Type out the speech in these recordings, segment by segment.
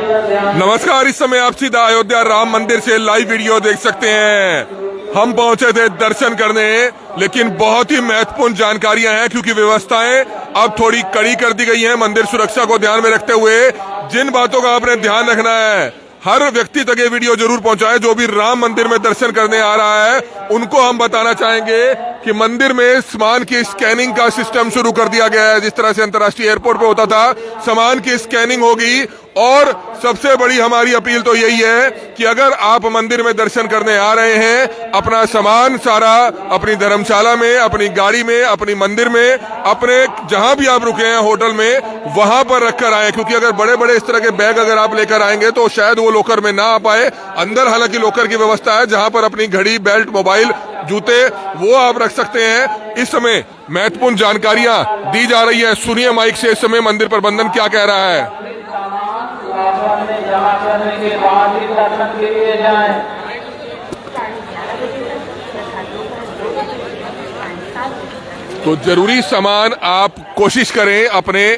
नमस्कार, इस समय आप सीधा अयोध्या राम मंदिर से लाइव वीडियो देख सकते हैं। हम पहुंचे थे दर्शन करने, लेकिन बहुत ही महत्वपूर्ण जानकारियां हैं क्योंकि व्यवस्थाएं अब थोड़ी कड़ी कर दी गई हैं। मंदिर सुरक्षा को ध्यान में रखते हुए जिन बातों का आपने ध्यान रखना है, हर व्यक्ति तक ये वीडियो जरूर पहुंचाए। जो भी राम मंदिर में दर्शन करने आ रहा है उनको हम बताना चाहेंगे कि मंदिर में सामान की स्कैनिंग का सिस्टम शुरू कर दिया गया है। जिस तरह से अंतर्राष्ट्रीय एयरपोर्ट पे होता था, सामान की स्कैनिंग होगी। और सबसे बड़ी हमारी अपील तो यही है कि अगर आप मंदिर में दर्शन करने आ रहे हैं, अपना सामान सारा अपनी धर्मशाला में, अपनी गाड़ी में, अपनी मंदिर में, अपने जहां भी आप रुके हैं होटल में, वहां पर रखकर आए। क्योंकि अगर बड़े बड़े इस तरह के बैग अगर आप लेकर आएंगे तो शायद वो लॉकर में ना आ पाए। अंदर हालांकि लॉकर की व्यवस्था है जहां पर अपनी घड़ी, बेल्ट, मोबाइल, जूते वो आप रख सकते हैं। इस समय महत्वपूर्ण जानकारियां दी जा रही है। सुनिए माइक से इस समय मंदिर प्रबंधन क्या कह रहा है। जमा करने के बाद ही दर्शन के लिए जाएं। तो जरूरी सामान आप कोशिश करें अपने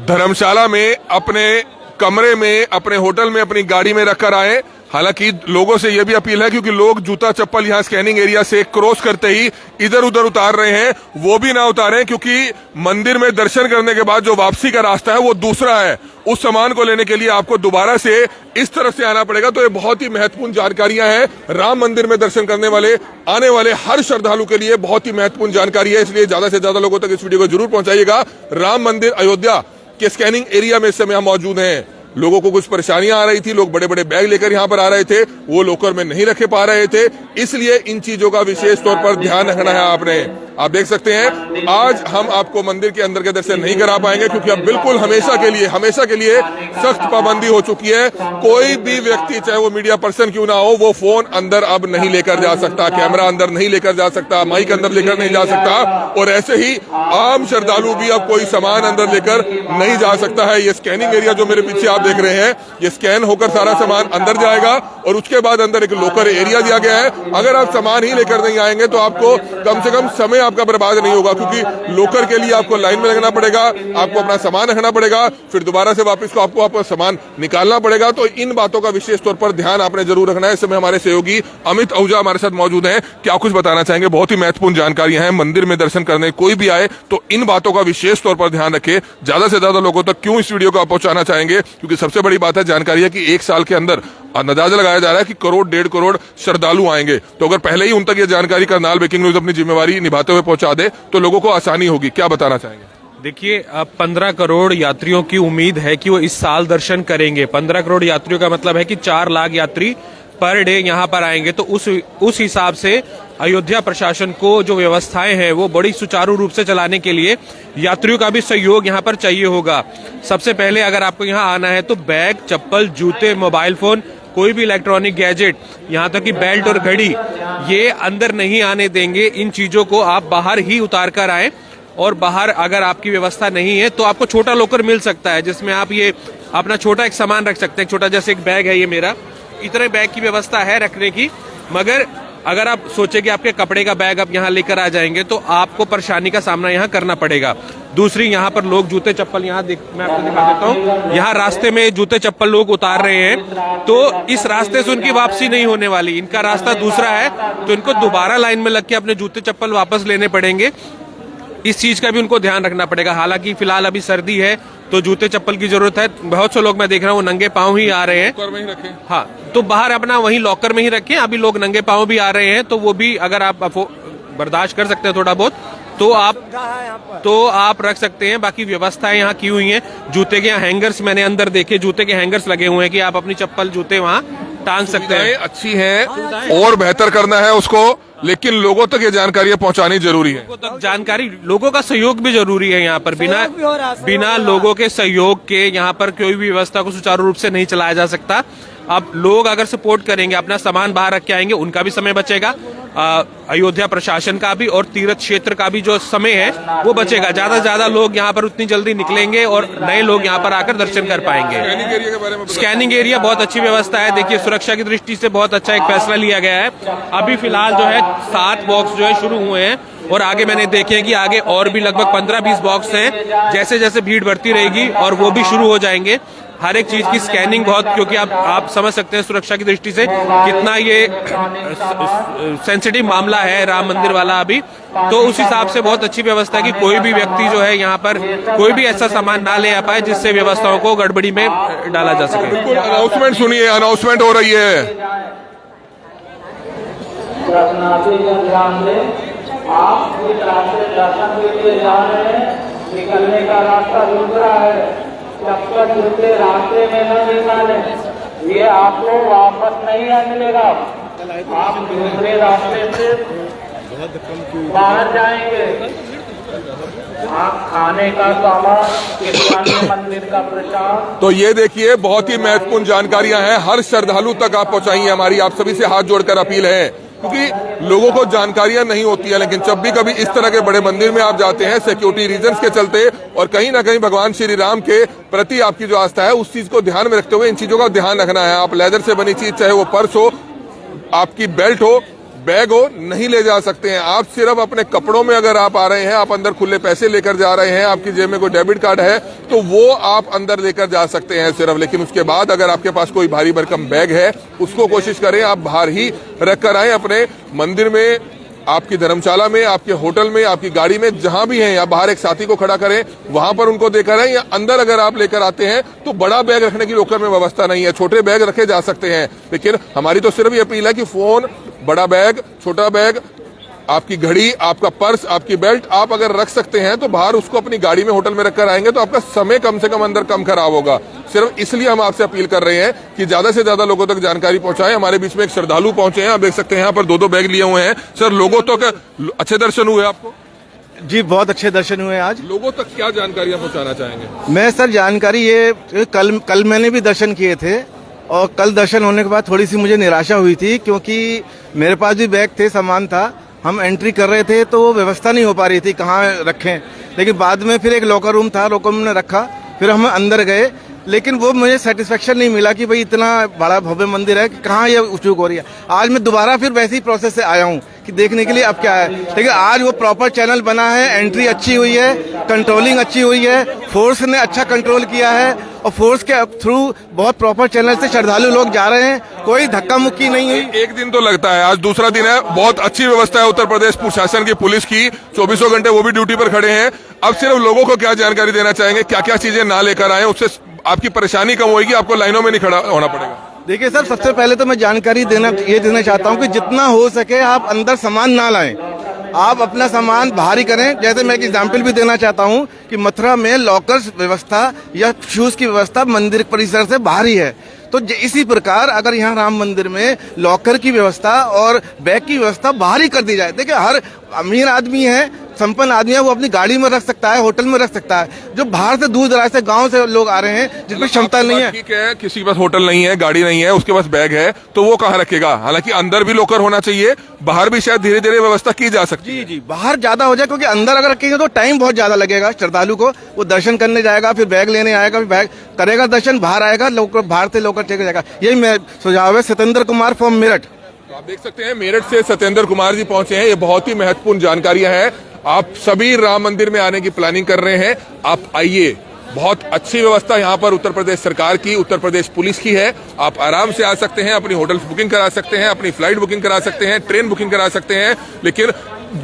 धर्मशाला में, अपने कमरे में, अपने होटल में, अपनी गाड़ी में रखकर आए। हालांकि लोगों से यह भी अपील है क्योंकि लोग जूता चप्पल यहां स्कैनिंग एरिया से क्रॉस करते ही इधर उधर उतार रहे हैं, वो भी ना उतारें क्योंकि मंदिर में दर्शन करने के बाद जो वापसी का रास्ता है वो दूसरा है। उस सामान को लेने के लिए आपको दोबारा से इस तरफ से आना पड़ेगा। तो ये बहुत ही महत्वपूर्ण जानकारियां हैं। राम मंदिर में दर्शन करने वाले, आने वाले हर श्रद्धालु के लिए बहुत ही महत्वपूर्ण जानकारी है। इसलिए ज्यादा से ज्यादा लोगों तक इस वीडियो को जरूर पहुंचाइएगा। राम मंदिर अयोध्या के स्कैनिंग एरिया में इस समय हम मौजूद हैं। लोगों को कुछ परेशानियां आ रही थी, लोग बड़े बड़े बैग लेकर यहां पर आ रहे थे, वो लॉकर में नहीं रखे पा रहे थे। इसलिए इन चीजों का विशेष तौर पर ध्यान रखना है आपने। आप देख सकते हैं आज हम आपको मंदिर के अंदर के दर्शन नहीं करा पाएंगे क्योंकि अब बिल्कुल हमेशा के लिए सख्त पाबंदी हो चुकी है। कोई भी व्यक्ति, चाहे वो मीडिया पर्सन क्यों ना हो, वो फोन अंदर अब नहीं लेकर जा सकता, कैमरा अंदर नहीं लेकर जा सकता, माइक अंदर लेकर नहीं जा सकता। और ऐसे ही आम श्रद्धालु भी अब कोई सामान अंदर लेकर नहीं जा सकता है। ये स्कैनिंग एरिया जो मेरे पीछे आप देख रहे हैं, ये स्कैन होकर सारा सामान अंदर जाएगा और उसके बाद अंदर एक लॉकर एरिया दिया गया है। अगर आप सामान ही लेकर नहीं आएंगे तो आपको कम से कम समय आपका बर्बाद नहीं होगा क्योंकि लॉकर के लिए आपको लाइन में लगना पड़ेगा, आपको अपना सामान रखना पड़ेगा, फिर दोबारा से वापस को आपको आपका सामान निकालना पड़ेगा। तो इन बातों का विशेष तौर पर ध्यान आपने जरूर रखना है। इस समय हमारे सहयोगी अमित आहूजा हमारे साथ मौजूद हैं। क्या कुछ बताना चाहेंगे? बहुत ही महत्वपूर्ण जानकारियां हैं। मंदिर में दर्शन करने कोई भी आए तो इन बातों का विशेष तौर पर ध्यान रखे। ज्यादा से ज्यादा लोगों तक क्यों इस वीडियो को आप पहुंचाना चाहेंगे? क्योंकि सबसे बड़ी बात है जानकारी है कि 1 साल के अंदर अंदाजा लगाया जा रहा है कि करोड़ 1.5 करोड़ श्रद्धालु आएंगे। तो अगर पहले ही उन तक ये जानकारी करनाल ब्रेकिंग न्यूज अपनी जिम्मेवारी निभाते हुए पहुंचा दे तो लोगों को आसानी होगी। क्या बताना चाहेंगे? देखिए, अब 15 करोड़ यात्रियों की उम्मीद है कि वो इस साल दर्शन करेंगे। 15 करोड़ यात्रियों का मतलब है कि 4 लाख यात्री पर डे यहाँ पर आएंगे। तो उस हिसाब से अयोध्या प्रशासन को जो व्यवस्थाएं हैं वो बड़ी सुचारू रूप से चलाने के लिए यात्रियों का भी सहयोग यहाँ पर चाहिए होगा। सबसे पहले अगर आपको यहाँ आना है तो बैग, चप्पल, जूते, मोबाइल फोन, कोई भी इलेक्ट्रॉनिक गैजेट, यहाँ तक कि बेल्ट और घड़ी, ये अंदर नहीं आने देंगे। इन चीजों को आप बाहर ही उतार कर आए। और बाहर अगर आपकी व्यवस्था नहीं है तो आपको छोटा लॉकर मिल सकता है जिसमें आप ये अपना छोटा एक सामान रख सकते हैं। छोटा जैसे एक बैग है ये मेरा, इतने बैग की व्यवस्था है रखने की। मगर अगर आप सोचे कि आपके कपड़े का बैग आप यहाँ लेकर आ जाएंगे तो आपको परेशानी का सामना यहाँ करना पड़ेगा। दूसरी, यहाँ पर लोग जूते चप्पल मैं आपको दिखा देता हूँ। यहाँ रास्ते में जूते चप्पल लोग उतार रहे हैं तो इस रास्ते से उनकी वापसी नहीं होने वाली। इनका रास्ता दूसरा है तो इनको दोबारा लाइन में लग के अपने जूते चप्पल वापस लेने पड़ेंगे। इस चीज का भी उनको ध्यान रखना पड़ेगा। हालांकि फिलहाल अभी सर्दी है तो जूते चप्पल की जरूरत है। बहुत से लोग मैं देख रहा हूँ नंगे पांव ही आ रहे हैं। लॉकर में ही रखें। हाँ, तो बाहर अपना वहीं लॉकर में ही रखें। अभी लोग नंगे पांव भी आ रहे हैं तो वो भी अगर आप बर्दाश्त कर सकते हैं थोड़ा बहुत तो आप रख सकते हैं। बाकी व्यवस्थाएं यहाँ की हुई हैं। जूते के यहाँ हैंगर्स मैंने अंदर देखे, जूते के हैंगर्स लगे हुए हैं कि आप अपनी चप्पल, जूते वहाँ टांग सकते हैं। अच्छी है और बेहतर करना है उसको, लेकिन लोगों तक ये जानकारी पहुंचानी जरूरी है। लोगों तक जानकारी, लोगों का सहयोग भी जरूरी है। यहाँ पर बिना लोगों के सहयोग के यहाँ पर कोई भी व्यवस्था को सुचारू रूप से नहीं चलाया जा सकता। अब लोग अगर सपोर्ट करेंगे, अपना सामान बाहर रख के आएंगे, उनका भी समय बचेगा, अयोध्या प्रशासन का भी और तीर्थ क्षेत्र का भी जो समय है वो बचेगा। ज्यादा से ज्यादा लोग यहाँ पर उतनी जल्दी निकलेंगे और नए लोग यहाँ पर आकर दर्शन कर पाएंगे। स्कैनिंग एरिया बहुत अच्छी व्यवस्था है। देखिए, सुरक्षा की दृष्टि से बहुत अच्छा एक फैसला लिया गया है। अभी फिलहाल जो है 7 बॉक्स जो है शुरू हुए हैं और आगे मैंने देखे कि आगे और भी लगभग 15-20 बॉक्स हैं। जैसे जैसे भीड़ बढ़ती रहेगी और वो भी शुरू हो जाएंगे। हर एक चीज की स्कैनिंग बहुत, क्योंकि आप समझ सकते हैं सुरक्षा की दृष्टि से कितना ये सेंसिटिव मामला है राम मंदिर वाला अभी। तो उस हिसाब से बहुत अच्छी व्यवस्था है कि कोई भी व्यक्ति जो है यहाँ पर कोई भी ऐसा सामान ना ले आ पाए जिससे व्यवस्थाओं को गड़बड़ी में डाला जा सके। बिल्कुल, अनाउंसमेंट सुनिए, अनाउंसमेंट हो रही है। दर्शनार्थी जन ध्यान दें, आप जिस रास्ते दर्शन के लिए जा रहे हैं, निकलने का रास्ता रुक रहा है, चप्पल जूते रास्ते में न निकालें, ये आपको वापस नहीं मिलेगा। आप दूसरे रास्ते से बाहर जाएंगे। आप खाने का सामान, किसी मंदिर का प्रसाद। तो ये देखिए, बहुत ही महत्वपूर्ण जानकारियां हैं, हर श्रद्धालु तक आप पहुंचाइए। हमारी आप सभी से हाथ जोड़कर अपील है, क्योंकि लोगों को जानकारियां नहीं होती है, लेकिन जब भी कभी इस तरह के बड़े मंदिर में आप जाते हैं सिक्योरिटी रीजंस के चलते, और कहीं ना कहीं भगवान श्री राम के प्रति आपकी जो आस्था है उस चीज को ध्यान में रखते हुए इन चीजों का ध्यान रखना है। आप लेदर से बनी चीज, चाहे वो पर्स हो, आपकी बेल्ट हो, बैग हो, नहीं ले जा सकते हैं। आप सिर्फ अपने कपड़ों में अगर आप आ रहे हैं, आप अंदर खुले पैसे लेकर जा रहे हैं, आपकी जेब में कोई डेबिट कार्ड है तो वो आप अंदर लेकर जा सकते हैं सिर्फ। लेकिन उसके बाद अगर आपके पास कोई भारी भरकम बैग है, उसको कोशिश करें आप बाहर ही रख कर आए, अपने मंदिर में, आपकी धर्मशाला में, आपके होटल में, आपकी गाड़ी में, जहां भी हैं, या बाहर एक साथी को खड़ा करें, वहां पर उनको देकर आए। या अंदर अगर आप लेकर आते हैं तो बड़ा बैग रखने की लॉकर में व्यवस्था नहीं है, छोटे बैग रखे जा सकते हैं। लेकिन हमारी तो सिर्फ ये अपील है कि फोन, बड़ा बैग, छोटा बैग, आपकी घड़ी, आपका पर्स, आपकी बेल्ट आप अगर रख सकते हैं तो बाहर उसको अपनी गाड़ी में, होटल में रखकर आएंगे तो आपका समय कम से कम अंदर कम खराब होगा। सिर्फ इसलिए हम आपसे अपील कर रहे हैं कि ज्यादा से ज्यादा लोगों तक जानकारी पहुंचाएं। हमारे बीच में एक श्रद्धालु पहुंचे हैं, आप देख सकते हैं यहाँ पर 2-2 बैग लिए हुए हैं। सर, लोगों तक अच्छे दर्शन हुए आपको? जी, बहुत अच्छे दर्शन हुए आज। लोगों तक क्या जानकारियां पहुंचाना चाहेंगे? मैं सर जानकारी ये कल मैंने भी दर्शन किए थे, और कल दर्शन होने के बाद थोड़ी सी मुझे निराशा हुई थी, क्योंकि मेरे पास भी बैग थे, सामान था, हम एंट्री कर रहे थे तो वो व्यवस्था नहीं हो पा रही थी कहाँ रखें। लेकिन बाद में फिर एक लॉकर रूम था, लॉकर रूम में रखा, फिर हम अंदर गए, लेकिन वो मुझे सेटिस्फेक्शन नहीं मिला कि भाई इतना बड़ा भव्य मंदिर है कि कहाँ ये चूक हो रही है। आज मैं दोबारा फिर वैसे ही प्रोसेस से आया हूँ कि देखने के लिए अब क्या है, लेकिन आज वो प्रॉपर चैनल बना है, एंट्री अच्छी हुई है, कंट्रोलिंग अच्छी हुई है, फोर्स ने अच्छा कंट्रोल किया है, और फोर्स के थ्रू बहुत प्रॉपर चैनल से श्रद्धालु लोग जा रहे हैं, कोई धक्का मुक्की नहीं हुई। एक दिन तो लगता है, आज दूसरा दिन है। बहुत अच्छी व्यवस्था है उत्तर प्रदेश प्रशासन की, पुलिस की, 24 घंटे वो भी ड्यूटी पर खड़े हैं। अब सिर्फ लोगों को क्या जानकारी देना चाहेंगे, क्या क्या चीजें ना लेकर आए, उससे आपकी परेशानी कम होगी, आपको लाइनों में नहीं खड़ा होना पड़ेगा? देखिए सर, सबसे पहले तो मैं जानकारी देना चाहता हूँ कि जितना हो सके आप अंदर सामान ना लाएं, आप अपना सामान बाहर ही करें। जैसे मैं एक एग्जाम्पल भी देना चाहता हूँ कि मथुरा में लॉकर्स व्यवस्था या शूज की व्यवस्था मंदिर परिसर से बाहर ही है, तो इसी प्रकार अगर यहाँ राम मंदिर में लॉकर की व्यवस्था और बैग की व्यवस्था बाहर ही कर दी जाए। देखिए, हर अमीर आदमी है, संपन्न आदमी है, वो अपनी गाड़ी में रख सकता है, होटल में रख सकता है। जो बाहर से दूर दराज से गांव से लोग आ रहे हैं जिनमें क्षमता नहीं है, ठीक है, किसी के पास होटल नहीं है, गाड़ी नहीं है, उसके पास बैग है, तो वो कहाँ रखेगा? हालांकि अंदर भी लॉकर होना चाहिए, बाहर भी शायद धीरे धीरे व्यवस्था की जा सकती है। जी, बाहर ज्यादा हो जाए, क्योंकि अंदर अगर रखेंगे तो टाइम बहुत ज्यादा लगेगा श्रद्धालु को। वो दर्शन करने जाएगा, फिर बैग लेने आएगा, फिर बैग करेगा दर्शन, बाहर आएगा, बाहर से लॉकर चेक जाएगा। यही मैं सुझाव है। सत्येंद्र कुमार फ्रॉम मेरठ। आप देख सकते हैं मेरठ से सत्येंद्र कुमार जी पहुंचे हैं। ये बहुत ही महत्वपूर्ण जानकारियां हैं। आप सभी राम मंदिर में आने की प्लानिंग कर रहे हैं, आप आइए। बहुत अच्छी व्यवस्था यहाँ पर उत्तर प्रदेश सरकार की, उत्तर प्रदेश पुलिस की है। आप आराम से आ सकते हैं, अपनी होटल बुकिंग करा सकते हैं, अपनी फ्लाइट बुकिंग करा सकते हैं, ट्रेन बुकिंग करा सकते हैं। लेकिन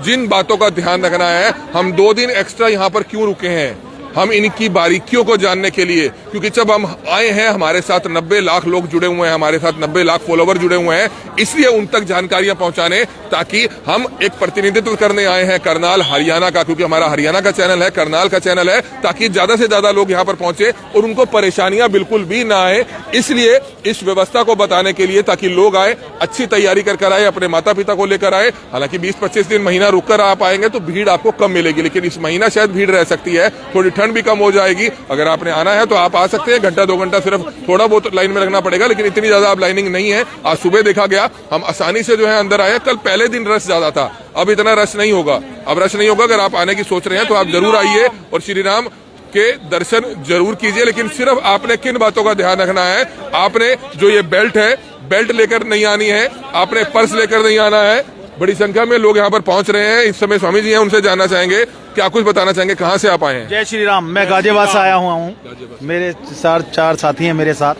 जिन बातों का ध्यान रखना है, हम 2 दिन एक्स्ट्रा यहाँ पर क्यों रुके हैं, हम इनकी बारीकियों को जानने के लिए, क्योंकि जब हम आए हैं हमारे साथ 90 लाख लोग जुड़े हुए हैं, हमारे साथ 90 लाख फॉलोवर जुड़े हुए हैं, इसलिए उन तक जानकारियां पहुंचाने, ताकि हम एक प्रतिनिधित्व करने आए हैं करनाल हरियाणा का, क्योंकि हमारा हरियाणा का चैनल है, करनाल का चैनल है, ताकि ज्यादा से ज्यादा लोग यहां पर पहुंचे और उनको परेशानियां बिल्कुल भी ना आए। इसलिए इस व्यवस्था को बताने के लिए, ताकि लोग आए, अच्छी तैयारी कर आए, अपने माता पिता को लेकर आए। हालांकि 20-25 दिन, महीना रुक कर आप आएंगे तो भीड़ आपको कम मिलेगी, लेकिन इस महीना शायद भीड़ रह सकती है, थोड़ी ठंड भी कम हो जाएगी। अगर आपने आना है तो आप आ सकते हैं, घंटा 2 घंटा सिर्फ थोड़ा बहुत लाइन में लगना पड़ेगा, लेकिन इतनी ज्यादा आप लाइनिंग नहीं है। आज सुबह देखा गया, हम आसानी से जो है अंदर आए। कल पहले दिन रश ज्यादा था, अब इतना रश नहीं होगा, अब रश नहीं होगा। अगर आप आने की सोच रहे हैं तो आप जरूर आइए और श्री राम के दर्शन जरूर कीजिए। लेकिन सिर्फ आपने किन बातों का ध्यान रखना है, आपने जो ये बेल्ट है, बेल्ट लेकर नहीं आनी है, आपने पर्स लेकर नहीं आना है, बड़ी संख्या में लोग यहाँ पर पहुंच रहे हैं। इस समय स्वामी जी हैं, उनसे जानना चाहेंगे, क्या कुछ बताना चाहेंगे, कहाँ से आप आए हैं? जय श्री राम। मैं गाजियाबाद से आया हुआ हूँ। मेरे साथ 4 साथी हैं मेरे साथ,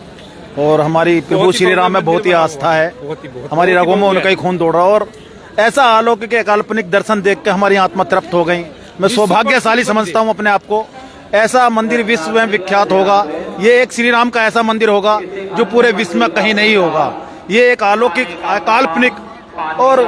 और हमारी प्रभु श्री राम में बहुत ही आस्था है। हमारी रगों में उनका ही खून दौड़ रहा है, और ऐसा अलौकिक एक काल्पनिक दर्शन देख के हमारी आत्मा तृप्त हो गई। मैं सौभाग्यशाली समझता हूँ अपने आप को। ऐसा मंदिर विश्व में विख्यात होगा। ये एक श्री राम का ऐसा मंदिर होगा जो पूरे विश्व में कहीं नहीं होगा। ये एक अलौकिक, काल्पनिक और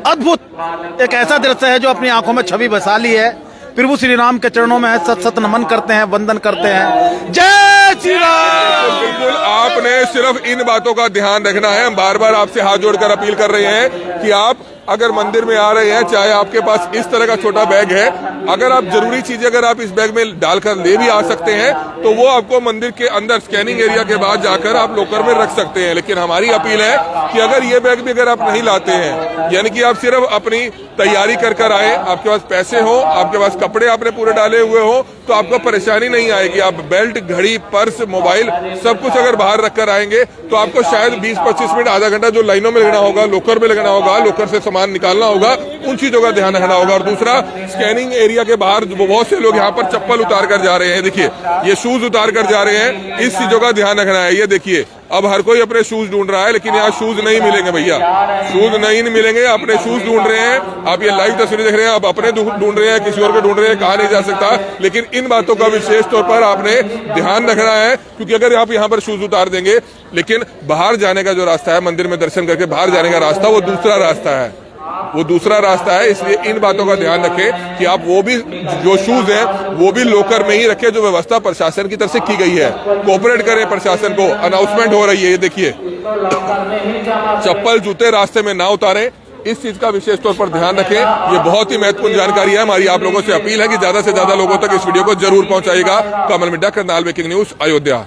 अद्भुत एक ऐसा दृश्य है जो अपनी आंखों में छवि बसा ली है। प्रभु श्री राम के चरणों में सत सत नमन करते हैं, वंदन करते हैं। जय श्री राम। बिल्कुल, आपने सिर्फ इन बातों का ध्यान रखना है। हम बार बार आपसे हाथ जोड़कर अपील कर रहे हैं कि आप अगर मंदिर में आ रहे हैं, चाहे आपके पास इस तरह का छोटा बैग है, अगर आप जरूरी चीजें अगर आप इस बैग में डालकर ले भी आ सकते हैं तो वो आपको मंदिर के अंदर स्कैनिंग एरिया के बाद जाकर आप लॉकर में रख सकते हैं। लेकिन हमारी अपील है कि अगर ये बैग भी अगर आप नहीं लाते हैं, यानी कि आप सिर्फ अपनी तैयारी कर आए, आपके पास पैसे हो, आपके पास कपड़े आपने पूरे डाले हुए हो, तो आपको परेशानी नहीं आएगी। आप बेल्ट, घड़ी, पर्स, मोबाइल सब कुछ अगर बाहर रखकर आएंगे तो आपको शायद 20-25 मिनट, आधा घंटा जो लाइनों में लगना होगा, लॉकर में लगना होगा, लॉकर से सामान निकालना होगा, उन चीजों का ध्यान रखना होगा। और दूसरा, स्कैनिंग एरिया के बाहर बहुत से लोग यहाँ पर चप्पल उतार कर जा रहे हैं। देखिए, ये शूज उतार कर जा रहे हैं, इस चीजों का ध्यान रखना है। ये देखिए, अब हर कोई अपने शूज ढूंढ रहा है, लेकिन यहाँ शूज नहीं मिलेंगे भैया, शूज नहीं मिलेंगे। अपने शूज ढूंढ रहे हैं, आप ये लाइव तस्वीरें देख रहे हैं, आप अपने ढूंढ रहे हैं, किसी और के ढूंढ रहे हैं, कहा नहीं जा सकता। लेकिन इन बातों का विशेष तौर पर आपने ध्यान रखना है, क्योंकि अगर आप यहाँ पर शूज उतार देंगे, लेकिन बाहर जाने का जो रास्ता है, मंदिर में दर्शन करके बाहर जाने का रास्ता, वो दूसरा रास्ता है, वो दूसरा रास्ता है। इसलिए इन बातों का ध्यान रखें कि आप वो भी जो शूज हैं वो भी लॉकर में ही रखें, जो व्यवस्था प्रशासन की तरफ से की गई है। कोऑपरेट करें प्रशासन को, अनाउंसमेंट हो रही है। ये देखिए, चप्पल, जूते रास्ते में ना उतारें, इस चीज का विशेष तौर पर ध्यान रखें। ये बहुत ही महत्वपूर्ण जानकारी है। हमारी आप लोगों से अपील है कि ज्यादा से ज्यादा लोगों तक इस वीडियो को जरूर पहुंचाइएगा। कमल मिड्डा, करनाल ब्रेकिंग न्यूज, अयोध्या।